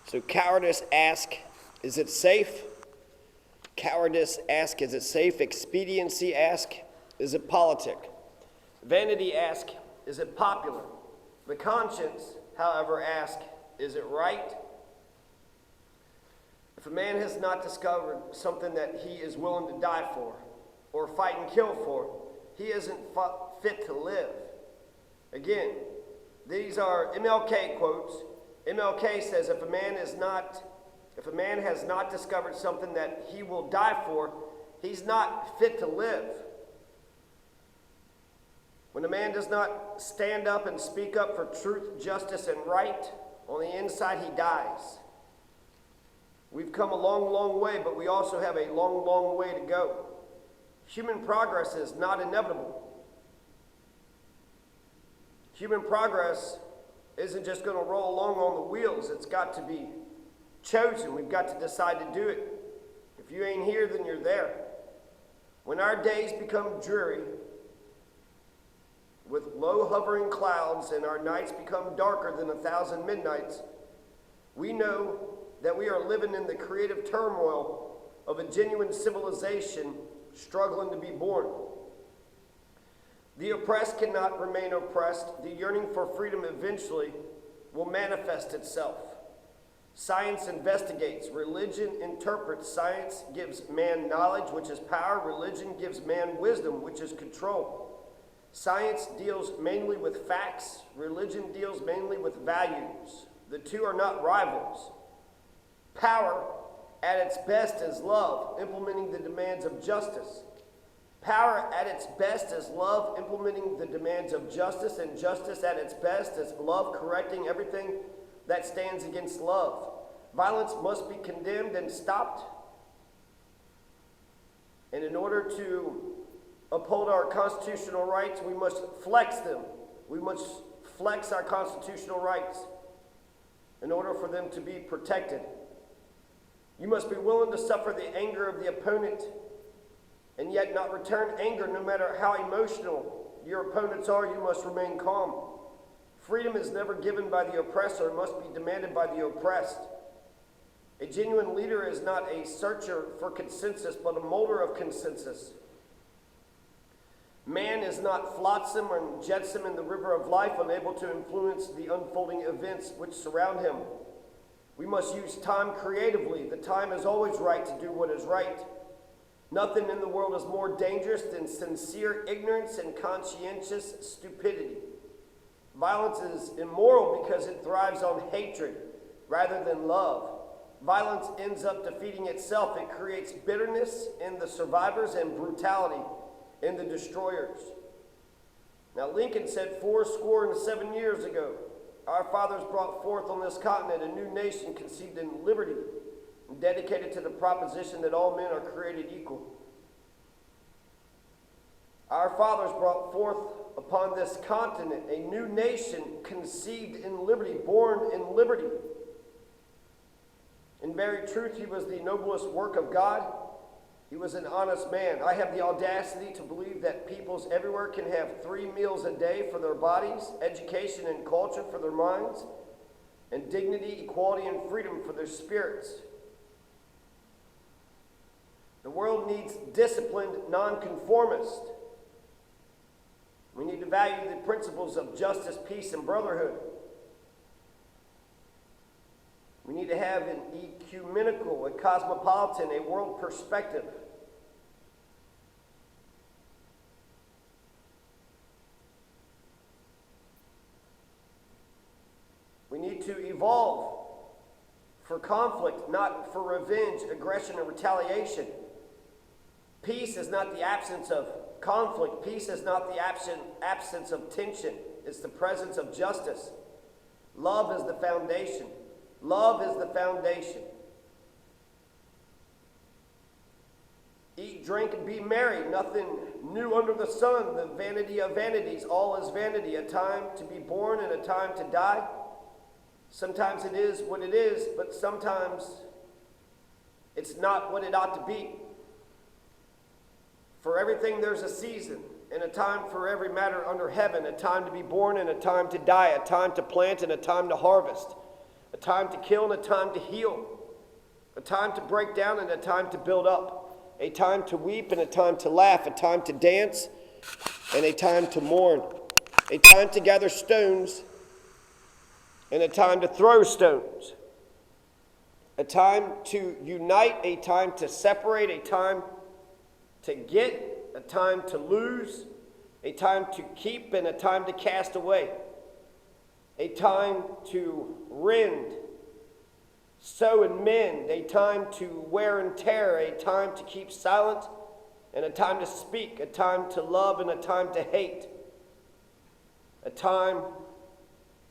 So cowardice ask, is it safe? Cowardice ask, is it safe? Expediency ask, is it politic? Vanity ask, is it popular? The conscience, however, ask, is it right? If a man has not discovered something that he is willing to die for, or fight and kill for, he isn't fit to live. Again, these are MLK quotes. MLK says if a man has not discovered something that he will die for, he's not fit to live. When a man does not stand up and speak up for truth, justice, and right, on the inside he dies. We've come a long, long way, but we also have a long, long way to go. Human progress is not inevitable. Human progress isn't just going to roll along on the wheels. It's got to be chosen. We've got to decide to do it. If you ain't here, then you're there. When our days become dreary, with low hovering clouds, and our nights become darker than 1,000 midnights, we know that we are living in the creative turmoil of a genuine civilization struggling to be born. The oppressed cannot remain oppressed. The yearning for freedom eventually will manifest itself. Science investigates. Religion interprets. Science gives man knowledge, which is power. Religion gives man wisdom, which is control. Science deals mainly with facts. Religion deals mainly with values. The two are not rivals. Power, at its best, is love, implementing the demands of justice. Power at its best is love implementing the demands of justice, and justice at its best is love correcting everything that stands against love. Violence must be condemned and stopped. And in order to uphold our constitutional rights, we must flex them. We must flex our constitutional rights in order for them to be protected. You must be willing to suffer the anger of the opponent and yet not return anger. No matter how emotional your opponents are, you must remain calm. Freedom is never given by the oppressor, it must be demanded by the oppressed. A genuine leader is not a searcher for consensus, but a molder of consensus. Man is not flotsam and jetsam in the river of life, unable to influence the unfolding events which surround him. We must use time creatively. The time is always right to do what is right. Nothing in the world is more dangerous than sincere ignorance and conscientious stupidity. Violence is immoral because it thrives on hatred rather than love. Violence ends up defeating itself. It creates bitterness in the survivors and brutality in the destroyers. Now, Lincoln said 77 years ago, our fathers brought forth on this continent a new nation conceived in liberty and dedicated to the proposition that all men are created equal. Our fathers brought forth upon this continent a new nation conceived in liberty, born in liberty. In very truth, he was the noblest work of God. He was an honest man. I have the audacity to believe that peoples everywhere can have 3 meals a day for their bodies, education and culture for their minds, and dignity, equality, and freedom for their spirits. The world needs disciplined nonconformists. We need to value the principles of justice, peace, and brotherhood. We need to have an ecumenical, a cosmopolitan, a world perspective. We need to evolve for conflict, not for revenge, aggression, and retaliation. Peace is not the absence of conflict. Peace is not the absence of tension. It's the presence of justice. Love is the foundation. Love is the foundation. Eat, drink, and be merry. Nothing new under the sun. The vanity of vanities. All is vanity. A time to be born and a time to die. Sometimes it is what it is, but sometimes it's not what it ought to be. For everything there's a season, and a time for every matter under heaven, a time to be born and a time to die, a time to plant and a time to harvest, a time to kill and a time to heal, a time to break down and a time to build up, a time to weep and a time to laugh, a time to dance and a time to mourn, a time to gather stones and a time to throw stones, a time to unite, a time to separate, a time to get, a time to lose, a time to keep and a time to cast away, a time to rend, sow and mend, a time to wear and tear, a time to keep silent and a time to speak, a time to love and a time to hate, a time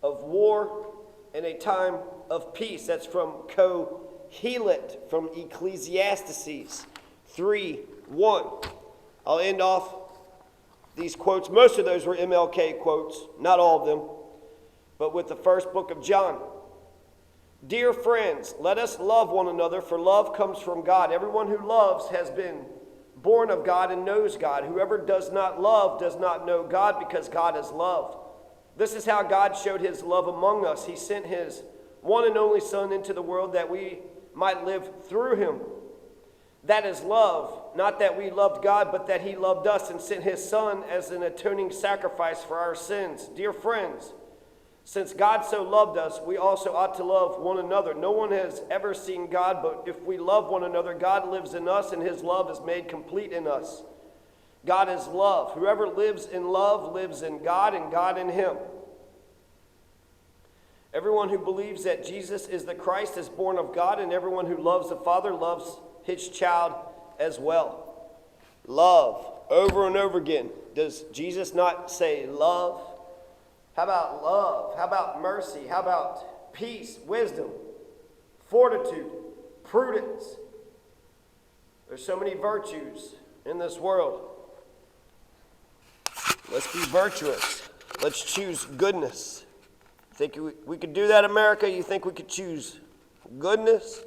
of war and a time of peace. That's from Kohelet, from Ecclesiastes 3:1. I'll end off these quotes. Most of those were MLK quotes, not all of them, but with the first book of John. Dear friends, let us love one another, for love comes from God. Everyone who loves has been born of God and knows God. Whoever does not love does not know God, because God is love. This is how God showed his love among us. He sent his one and only Son into the world that we might live through him. That is love, not that we loved God, but that he loved us and sent his Son as an atoning sacrifice for our sins. Dear friends, since God so loved us, we also ought to love one another. No one has ever seen God, but if we love one another, God lives in us and his love is made complete in us. God is love. Whoever lives in love lives in God and God in him. Everyone who believes that Jesus is the Christ is born of God, and everyone who loves the Father loves his child as well. Love, over and over again. Does Jesus not say love? How about love? How about mercy? How about peace, wisdom, fortitude, prudence? There's so many virtues in this world. Let's be virtuous. Let's choose goodness. Think we could do that, America? You think we could choose goodness?